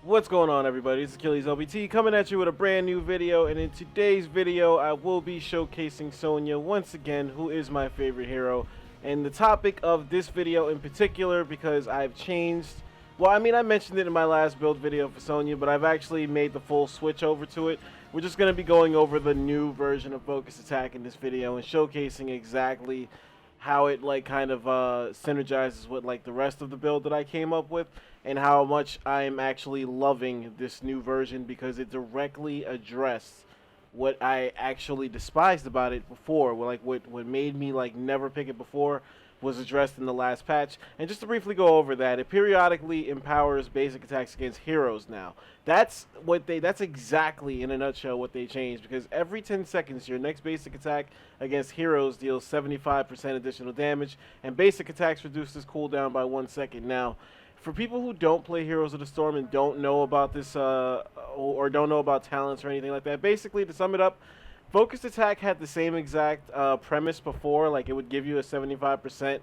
What's going on, everybody? It's Achilles LBT coming at you with a brand new video, and in today's video I will be showcasing Sonya once again, who is my favorite hero. And the topic of this video in particular, because I've changed, well, I mean, I mentioned it in my last build video for Sonya, but I've actually made the full switch over to it. We're just going to be going over the new version of Focus Attack in this video and showcasing exactly how it kind of synergizes with the rest of the build that I came up with, and how much I'm actually loving this new version, because it directly addressed what I actually despised about it before. What made me never pick it before was addressed in the last patch. And just to briefly go over that, it periodically empowers basic attacks against heroes now. That's exactly in a nutshell what they changed, because every 10 seconds your next basic attack against heroes deals 75% additional damage, and basic attacks reduce this cooldown by 1 second. Now, for people who don't play Heroes of the Storm and don't know about this or don't know about talents or anything like that, basically, to sum it up, Focused Attack had the same exact premise before. Like, it would give you a 75%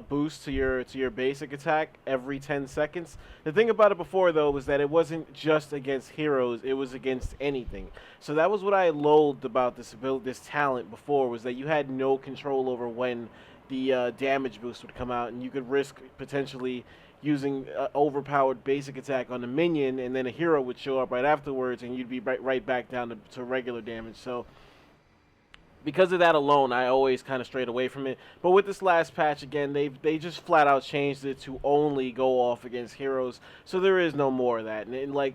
boost to your basic attack every 10 seconds. The thing about it before, though, was that it wasn't just against heroes, it was against anything. So that was what I loathed about this talent before, was that you had no control over when the damage boost would come out, and you could risk potentially using overpowered basic attack on the minion, and then a hero would show up right afterwards, and you'd be right back down to regular damage. So because of that alone, I always kind of strayed away from it. But with this last patch, again, they just flat out changed it to only go off against heroes. So there is no more of that, and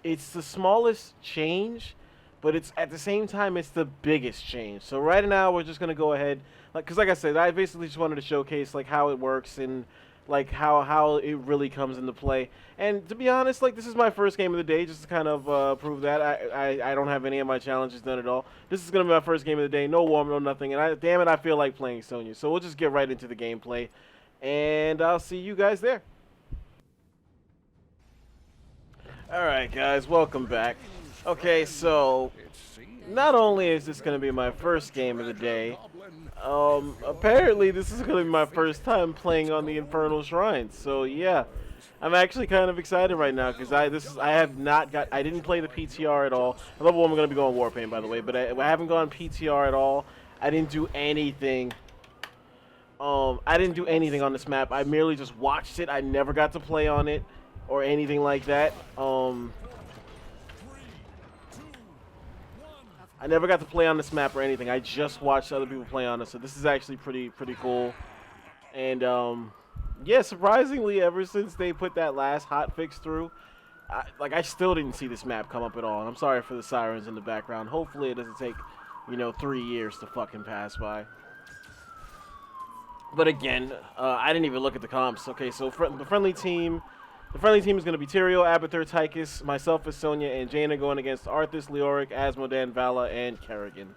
it's the smallest change, but it's at the same time it's the biggest change. So right now we're just gonna go ahead, because like I said, I basically just wanted to showcase how it works and how it really comes into play. And to be honest, this is my first game of the day, just to kind of prove that. I don't have any of my challenges done at all. This is going to be my first game of the day, no warm, no nothing, and damn it, I feel like playing Sonya. So we'll just get right into the gameplay, and I'll see you guys there. Alright guys, welcome back. Okay, so not only is this going to be my first game of the day, apparently this is going to be my first time playing on the Infernal Shrines. So yeah, I'm actually kind of excited right now, because I didn't play the PTR at all. At level 1 we're going to be going Warpaint, by the way, but I haven't gone PTR at all. I didn't do anything. I didn't do anything on this map. I merely just watched it. I never got to play on it or anything like that. I never got to play on this map or anything. I just watched other people play on it, so this is actually pretty cool. And yeah, surprisingly, ever since they put that last hotfix through, I still didn't see this map come up at all. And I'm sorry for the sirens in the background. Hopefully it doesn't take 3 years to fucking pass by. But again, I didn't even look at the comps. Okay, so the friendly team. The friendly team is going to be Tyrael, Abathur, Tychus, myself as Sonya, and Jaina going against Arthas, Leoric, Asmodan, Vala, and Kerrigan.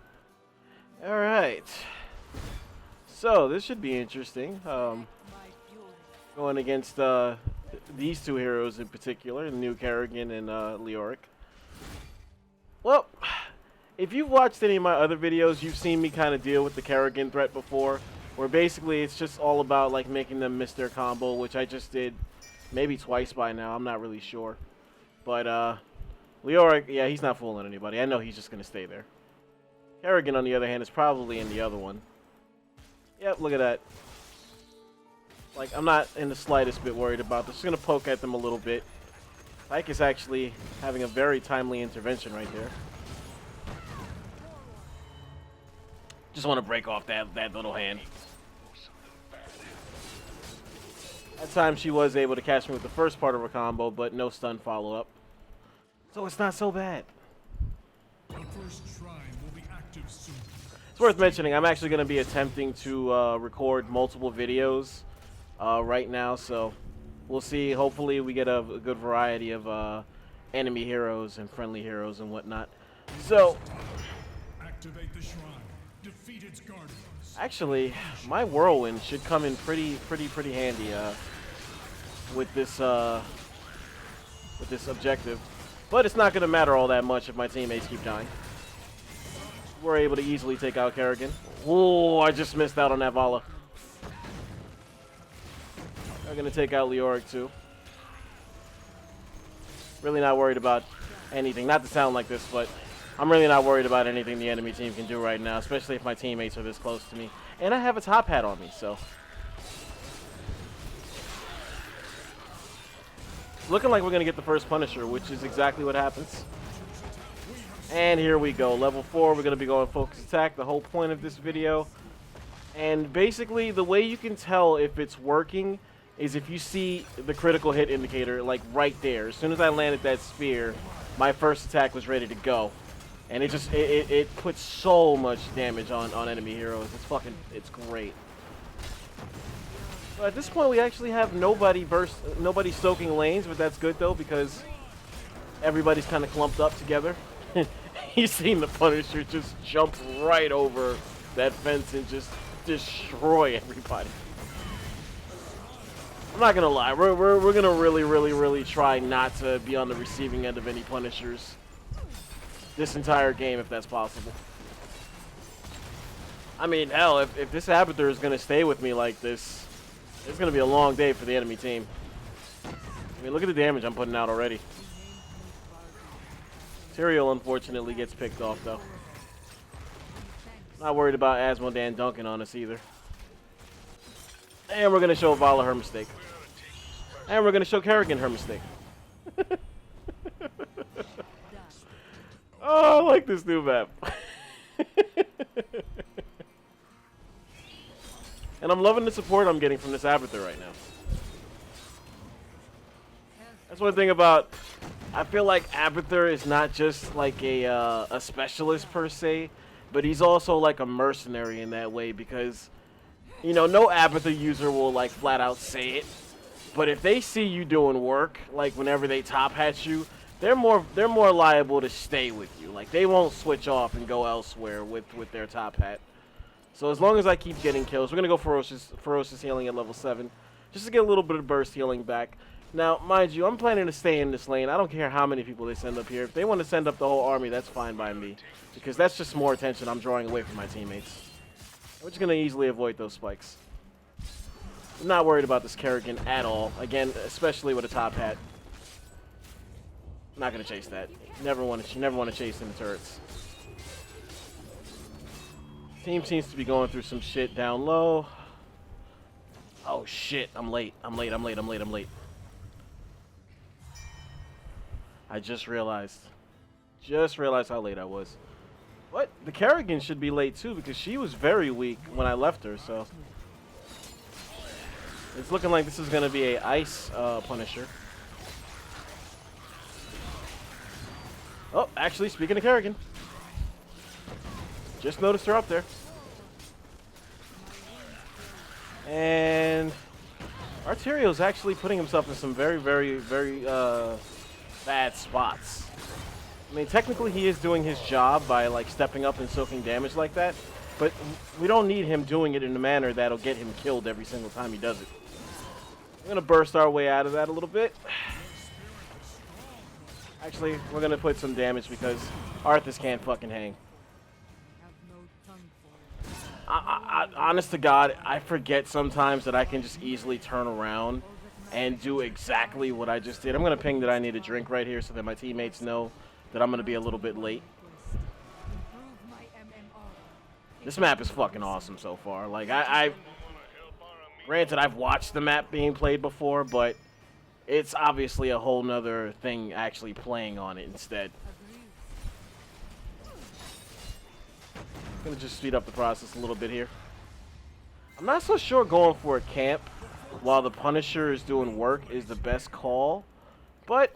Alright. So, this should be interesting. Going against these two heroes in particular, the new Kerrigan and Leoric. Well, if you've watched any of my other videos, you've seen me kind of deal with the Kerrigan threat before, where basically it's just all about making them miss their combo, which I just did maybe twice by now. I'm not really sure. But Leoric, yeah, he's not fooling anybody. I know he's just going to stay there. Kerrigan, on the other hand, is probably in the other one. Yep, look at that. I'm not in the slightest bit worried about this. Just going to poke at them a little bit. Ike is actually having a very timely intervention right there. Just want to break off that little hand. That time she was able to catch me with the first part of her combo, but no stun follow-up. So it's not so bad. It's worth mentioning, I'm actually going to be attempting to record multiple videos right now, so we'll see. Hopefully we get a good variety of enemy heroes and friendly heroes and whatnot. So, activate the shrine. Defeat its guardians. Actually, my whirlwind should come in pretty handy with this objective, but it's not going to matter all that much if my teammates keep dying. We're able to easily take out Kerrigan. Oh, I just missed out on that Vala. I'm going to take out Leoric too. Really not worried about anything. Not to sound like this, but I'm really not worried about anything the enemy team can do right now, especially if my teammates are this close to me. And I have a top hat on me, so. It's looking like we're going to get the first Punisher, which is exactly what happens. And here we go. Level 4, we're going to be going focus attack, the whole point of this video. And basically, the way you can tell if it's working is if you see the critical hit indicator, like right there. As soon as I landed that spear, my first attack was ready to go. And it just, it puts so much damage on enemy heroes. It's great. But at this point, we actually have nobody soaking lanes, but that's good though, because everybody's kind of clumped up together. You've seen the Punisher just jump right over that fence and just destroy everybody. I'm not gonna lie, we're gonna really try not to be on the receiving end of any Punishers this entire game, if that's possible. I mean, hell, if this Abathur is gonna stay with me like this, it's gonna be a long day for the enemy team. I mean, look at the damage I'm putting out already. Tyrael unfortunately gets picked off though. Not worried about Asmodan dunking on us either. And we're gonna show Vala her mistake. And we're gonna show Kerrigan her mistake. Oh, I like this new map. And I'm loving the support I'm getting from this Abathur right now. That's one thing about, I feel like Abathur is not just like a specialist per se, but he's also like a mercenary in that way, because, you know, no Abathur user will like flat out say it, but if they see you doing work, like whenever they top hat you, they're more liable to stay with you. Like, they won't switch off and go elsewhere with their top hat. So as long as I keep getting kills, we're gonna go ferocious healing at level 7, just to get a little bit of burst healing back. Now, mind you, I'm planning to stay in this lane. I don't care how many people they send up here. If they want to send up the whole army, that's fine by me, because that's just more attention I'm drawing away from my teammates. We're just gonna easily avoid those spikes. I'm not worried about this Kerrigan at all. Again, especially with a top hat. I'm not gonna chase that. Never want to chase in the turrets. Team seems to be going through some shit down low. Oh shit! I'm late. I just realized how late I was. What? The Kerrigan should be late too, because she was very weak when I left her. So it's looking like this is gonna be a ice Punisher. Oh, actually, speaking of Kerrigan, just noticed her up there. And Arterio's actually putting himself in some very bad spots. I mean, technically he is doing his job by like stepping up and soaking damage like that, but we don't need him doing it in a manner that'll get him killed every single time he does it. We're gonna burst our way out of that a little bit. Actually, we're gonna put some damage because Arthas can't fucking hang. Honest to God, I forget sometimes that I can just easily turn around and do exactly what I just did. I'm gonna ping that I need a drink right here so that my teammates know that I'm gonna be a little bit late. This map is fucking awesome so far. Like, granted, I've watched the map being played before, but it's obviously a whole nother thing actually playing on it instead. I'm gonna just speed up the process a little bit here. I'm not so sure going for a camp while the Punisher is doing work is the best call, but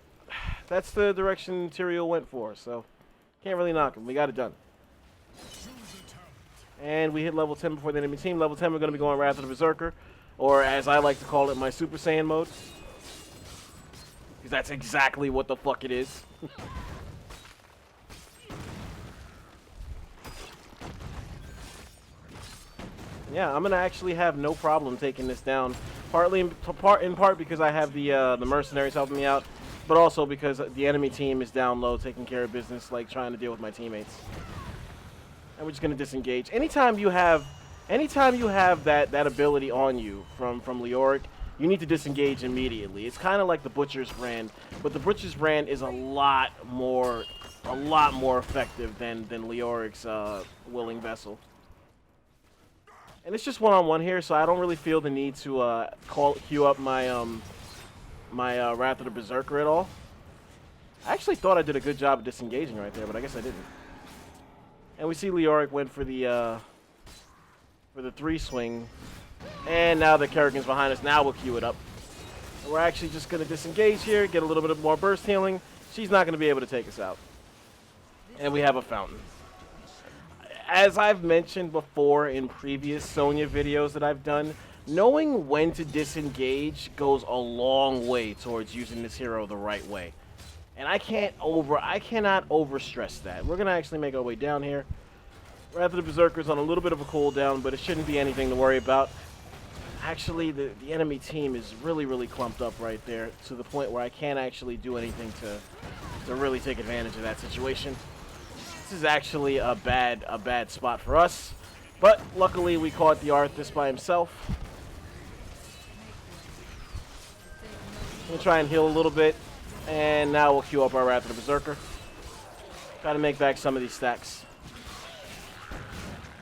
that's the direction Tyrael went for, so can't really knock him. We got it done. And we hit level 10 before the enemy team. Level 10, we're going to be going Wrath of the Berserker, or as I like to call it, my Super Saiyan mode. Because that's exactly what the fuck it is. Yeah, I'm going to actually have no problem taking this down. Partly in part because I have the mercenaries helping me out, but also because the enemy team is down low taking care of business, like trying to deal with my teammates. And we're just going to disengage. Anytime you have that ability on you from Leoric, you need to disengage immediately. It's kind of like the Butcher's brand, but the Butcher's brand is a lot more effective than Leoric's Willing Vessel. And it's just one-on-one here, so I don't really feel the need to queue up my my Wrath of the Berserker at all. I actually thought I did a good job of disengaging right there, but I guess I didn't. And we see Leoric went for the 3-swing. And now the Kerrigan's behind us. Now we'll queue it up. And we're actually just going to disengage here, get a little bit more burst healing. She's not going to be able to take us out. And we have a fountain. As I've mentioned before in previous Sonya videos that I've done, knowing when to disengage goes a long way towards using this hero the right way. And I cannot overstress that. We're going to actually make our way down here. Wrath of the Berserker's on a little bit of a cooldown, but it shouldn't be anything to worry about. Actually, the enemy team is really clumped up right there to the point where I can't actually do anything to really take advantage of that situation. This is actually a bad spot for us, but luckily we caught the Arthas by himself. I'm gonna try and heal a little bit, and now we'll queue up our Wrath of the Berserker. Try to make back some of these stacks.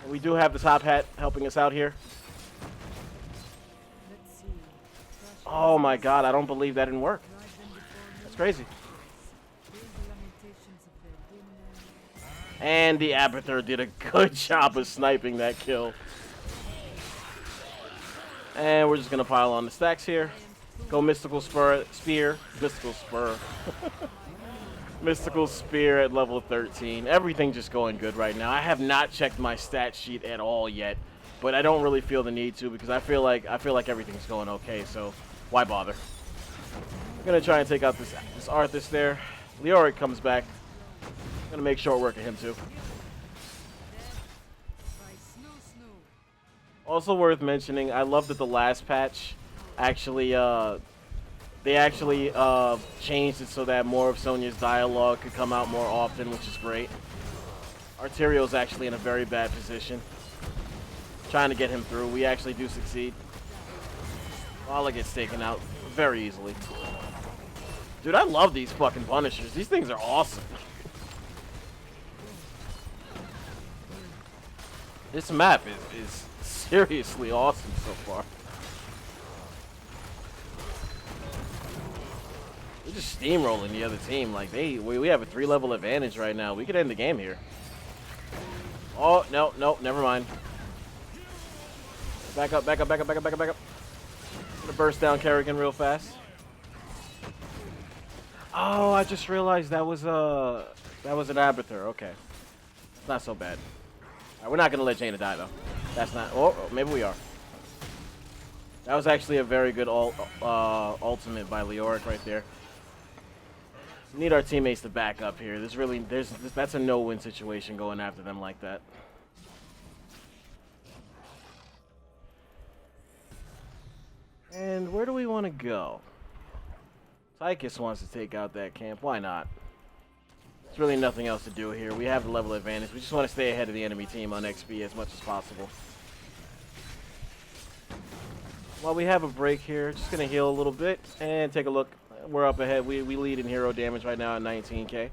And we do have the top hat helping us out here. Oh my god, I don't believe that didn't work. That's crazy. And the Abathur did a good job of sniping that kill. And we're just going to pile on the stacks here. Go Mystical Spear. Mystical Spur. Mystical Spear at level 13. Everything just going good right now. I have not checked my stat sheet at all yet. But I don't really feel the need to because I feel like everything's going okay, so why bother? I'm gonna try and take out this Arthas there. Leoric comes back. I'm gonna make short work of him too. Also worth mentioning, I love that the last patch actually they actually changed it so that more of Sonya's dialogue could come out more often, which is great. Arterio's actually in a very bad position. Trying to get him through. We actually do succeed. Vala gets taken out very easily. Dude, I love these fucking Punishers. These things are awesome. This map is seriously awesome so far. We're just steamrolling the other team. Like we have a 3-level advantage right now. We could end the game here. Oh, no, never mind. Back up. Gonna burst down Kerrigan real fast. Oh, I just realized that was an Abathur. Okay. It's not so bad. Alright, we're not gonna let Jaina die though. That's not. Oh, maybe we are. That was actually a very good ultimate by Leoric right there. We need our teammates to back up here. That's a no-win situation going after them like that. And where do we want to go? Tychus wants to take out that camp. Why not? There's really nothing else to do here. We have the level advantage. We just want to stay ahead of the enemy team on XP as much as possible. While we have a break here, just going to heal a little bit and take a look. We're up ahead. We lead in hero damage right now at 19k.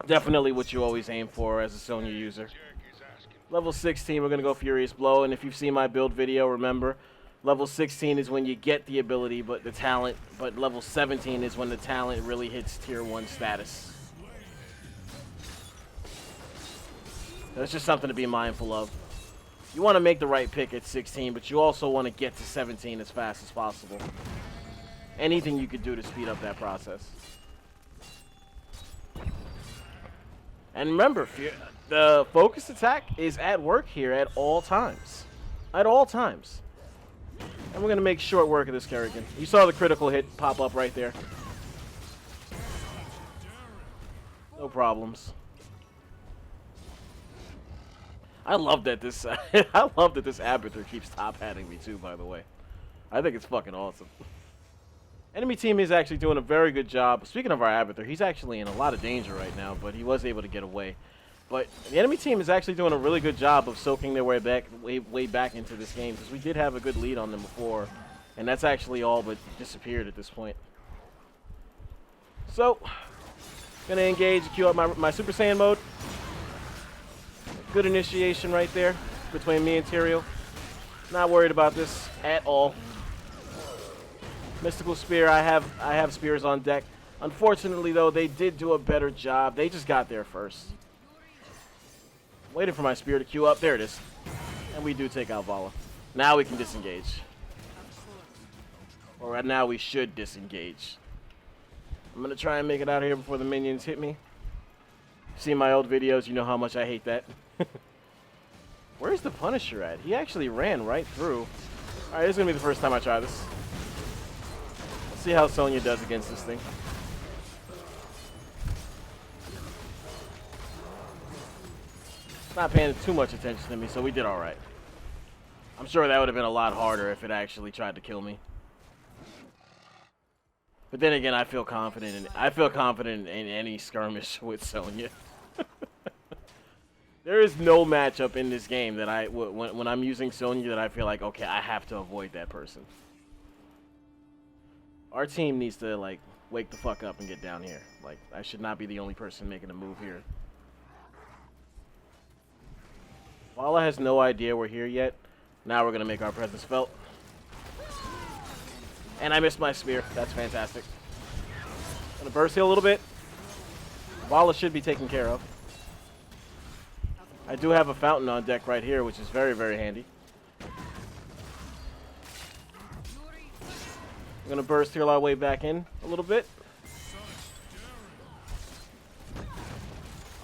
Definitely what you always aim for as a Sonya user. Level 16, we're going to go Furious Blow. And if you've seen my build video, remember, level 16 is when you get the ability, but level 17 is when the talent really hits tier 1 status. That's just something to be mindful of. You want to make the right pick at 16, but you also want to get to 17 as fast as possible. Anything you could do to speed up that process. And remember, the focus attack is at work here at all times. At all times. And we're going to make short work of this Kerrigan. You saw the critical hit pop up right there. No problems. I love that this Abathur keeps top hatting me too, by the way. I think it's fucking awesome. Enemy team is actually doing a very good job. Speaking of our Abathur, he's actually in a lot of danger right now, but he was able to get away. But the enemy team is actually doing a really good job of soaking their way back into this game, because we did have a good lead on them before, And that's actually all but disappeared at this point. So, gonna engage, queue up my Super Saiyan mode. Good initiation right there between me and Tyrael. Not worried about this at all. Mystical Spear, I have spears on deck. Unfortunately, though, they did do a better job. They just got there first. Waiting for my spear to queue up. There it is. And we do take out Vala. Now we can disengage. Or now we should disengage. I'm going to try and make it out of here before the minions hit me. See my old videos, you know how much I hate that. Where's the Punisher at? He actually ran right through. Alright, this is going to be the first time I try this. Let's see how Sonya does against this thing. Not paying too much attention to me, so we did alright. I'm sure that would have been a lot harder if it actually tried to kill me. But then again, I feel confident in any skirmish with Sonya. There is no matchup in this game that when I'm using Sonya that I feel like, okay, I have to avoid that person. Our team needs to like wake the fuck up and get down here. Like, I should not be the only person making a move here. Vala has no idea we're here yet. Now we're gonna make our presence felt. And I missed my spear. That's fantastic. Gonna burst heal a little bit. Vala should be taken care of. I do have a fountain on deck right here, which is very, very handy. I'm gonna burst heal our way back in a little bit.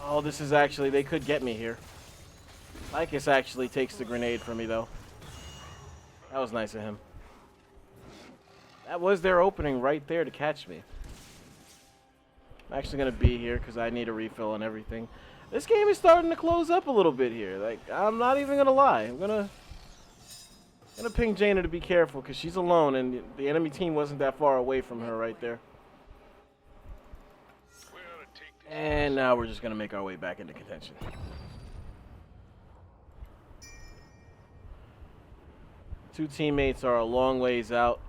Oh, this is actually, they could get me here. Lycus actually takes the grenade from me, though. That was nice of him. That was their opening right there to catch me. I'm actually going to be here because I need a refill and everything. This game is starting to close up a little bit here. Like, I'm not even going to lie. I'm going to ping Jaina to be careful because she's alone and the enemy team wasn't that far away from her right there. And now we're just going to make our way back into contention. Two teammates are a long ways out.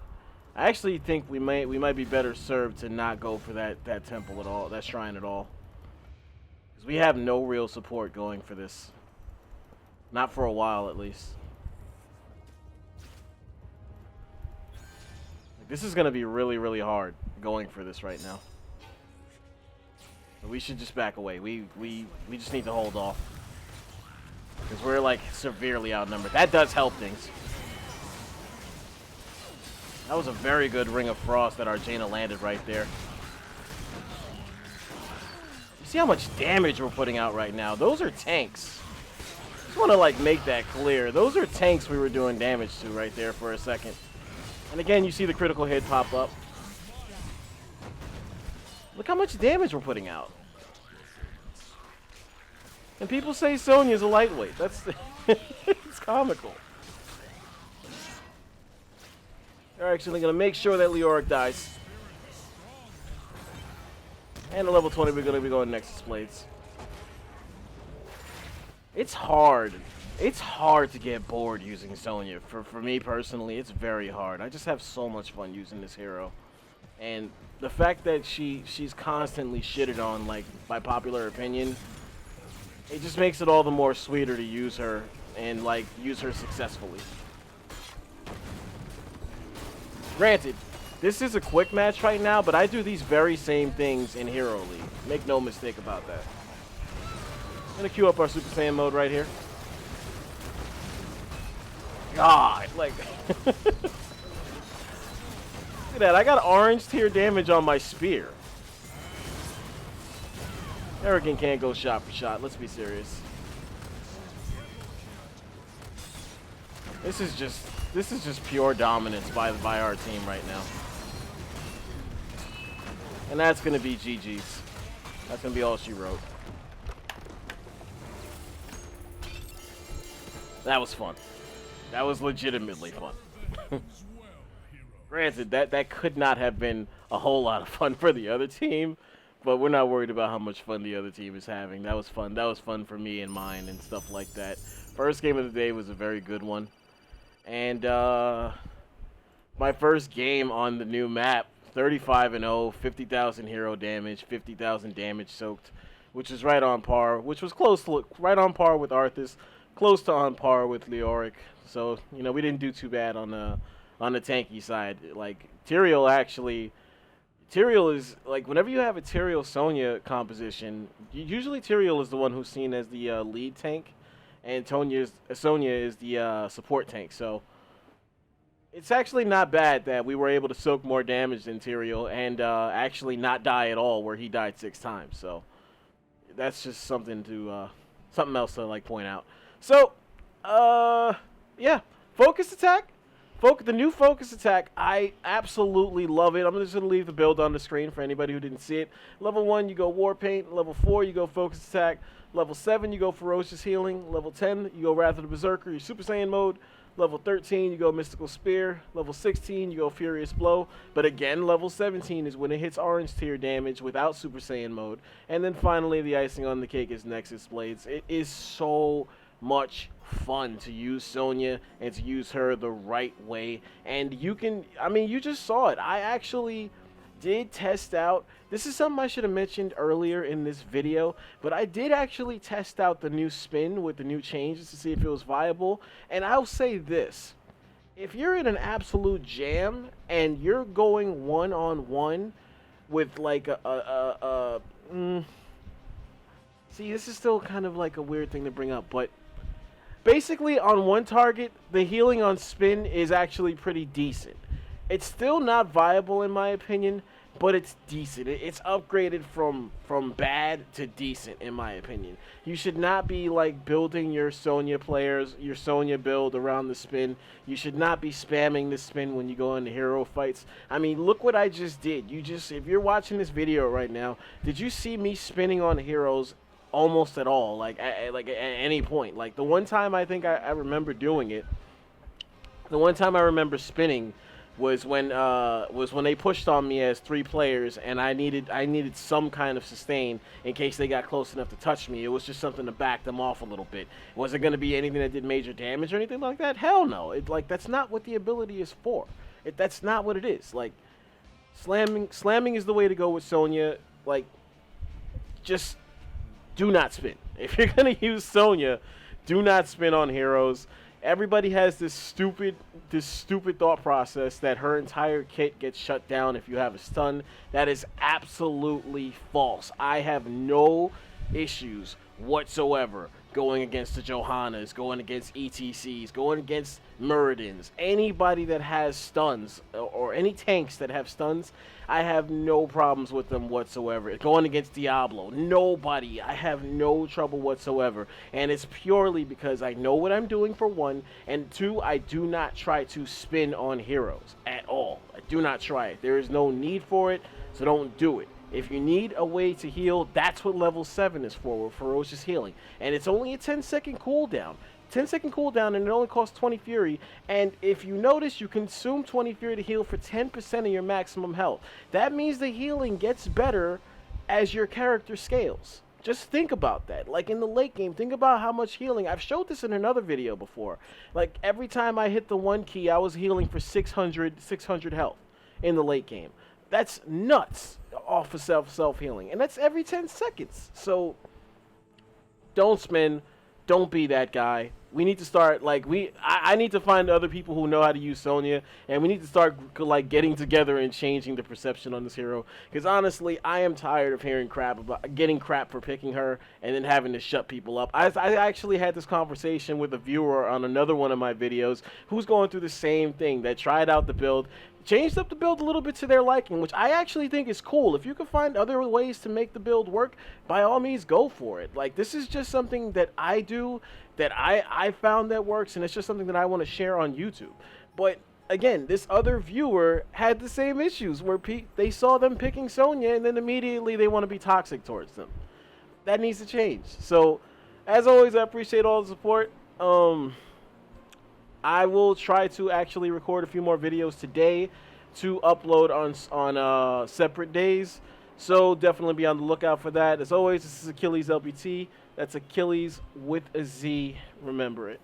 I actually think we might be better served to not go for that temple at all, that shrine at all. Because we have no real support going for this. Not for a while, at least. Like, this is going to be really, really hard going for this right now. But we should just back away. We just need to hold off. Because we're, like, severely outnumbered. That does help things. That was a very good Ring of Frost that our Jaina landed right there. You see how much damage we're putting out right now? Those are tanks. Just want to like make that clear. Those are tanks we were doing damage to right there for a second. And again, you see the critical hit pop up. Look how much damage we're putting out. And people say Sonya's a lightweight. That's it's comical. They're actually going to make sure that Leoric dies. And at level 20, we're going to be going Nexus Blades. It's hard. It's hard to get bored using Sonya. For me personally, it's very hard. I just have so much fun using this hero. And the fact that she's constantly shitted on, like, by popular opinion, it just makes it all the more sweeter to use her and, like, use her successfully. Granted, this is a quick match right now, but I do these very same things in Hero League. Make no mistake about that. I'm gonna queue up our Super Saiyan mode right here. God, like... Look at that, I got orange tier damage on my spear. Arrogant can't go shot for shot, let's be serious. This is just pure dominance by our team right now. And that's going to be GG's. That's going to be all she wrote. That was fun. That was legitimately fun. Granted, that could not have been a whole lot of fun for the other team, but we're not worried about how much fun the other team is having. That was fun. That was fun for me and mine and stuff like that. First game of the day was a very good one. And my first game on the new map. 35-0, 50,000 hero damage, 50,000 damage soaked, which is right on par. Which was close to right on par with Arthas, close to on par with Leoric. So you know we didn't do too bad on the tanky side. Like Tyrael is like whenever you have a Tyrael Sonya composition, usually Tyrael is the one who's seen as the lead tank, and Sonya is the support tank. So it's actually not bad that we were able to soak more damage than Tyrael and actually not die at all, where he died 6 times. So that's just something else to like point out. So yeah, focus attack. The new focus attack, I absolutely love it. I'm just going to leave the build on the screen for anybody who didn't see it. Level 1, you go War Paint. Level 4, you go Focus Attack. Level 7, you go Ferocious Healing. Level 10, you go Wrath of the Berserker, your Super Saiyan mode. Level 13, you go Mystical Spear. Level 16, you go Furious Blow. But again, level 17 is when it hits orange tier damage without Super Saiyan mode. And then finally, the icing on the cake is Nexus Blades. It is so much fun to use Sonya and to use her the right way. And you can, I mean, you just saw it. I actually did test out, this is something I should have mentioned earlier in this video, but I did actually test out the new spin with the new changes to see if it was viable. And I'll say this, if you're in an absolute jam and you're going one-on-one with like see, this is still kind of like a weird thing to bring up, but basically on one target, the healing on spin is actually pretty decent. It's still not viable in my opinion, but it's decent. It's upgraded from bad to decent in my opinion. You should not be like building your Sonya build around the spin. You should not be spamming the spin when you go into hero fights. I mean, look what I just did. If you're watching this video right now, did you see me spinning on heroes almost at all? Like at any point. Like the one time I think I remember doing it, the one time I remember spinning was when they pushed on me as 3 players, and I needed some kind of sustain in case they got close enough to touch me. It was just something to back them off a little bit. Was it going to be anything that did major damage or anything like that? Hell no. That's not what the ability is for. That's not what it is. Like slamming is the way to go with Sonya. Like just do not spin. If you're going to use Sonya, do not spin on heroes. Everybody has this stupid thought process that her entire kit gets shut down if you have a stun. That is absolutely false. I have no issues whatsoever going against the Johannas, going against ETCs, going against Muradins. Anybody that has stuns, or any tanks that have stuns, I have no problems with them whatsoever. Going against Diablo, nobody. I have no trouble whatsoever. And it's purely because I know what I'm doing, for 1, and 2, I do not try to spin on heroes at all. I do not try it. There is no need for it, so don't do it. If you need a way to heal, that's what level 7 is for, with Ferocious Healing. And it's only a 10-second cooldown. 10-second cooldown, and it only costs 20 Fury. And if you notice, you consume 20 Fury to heal for 10% of your maximum health. That means the healing gets better as your character scales. Just think about that. Like in the late game, think about how much healing. I've showed this in another video before. Like every time I hit the 1 key, I was healing for 600 health in the late game. That's nuts off of self-healing. And that's every 10 seconds. So don't spin. Don't be that guy. We need to start, like, I need to find other people who know how to use Sonya, and we need to start, like, getting together and changing the perception on this hero. Because, honestly, I am tired of hearing crap about, getting crap for picking her, and then having to shut people up. I actually had this conversation with a viewer on another one of my videos who's going through the same thing, that tried out the build, changed up the build a little bit to their liking, which I actually think is cool. If you can find other ways to make the build work, by all means, go for it. Like, this is just something that I do, that I found that works, and it's just something that I want to share on YouTube. But again, this other viewer had the same issues where they saw them picking Sonya, and then immediately they want to be toxic towards them. That needs to change. So, as always, I appreciate all the support. I will try to actually record a few more videos today to upload on separate days. So definitely be on the lookout for that. As always, this is Achilles LBT. That's Achilles with a Z. Remember it.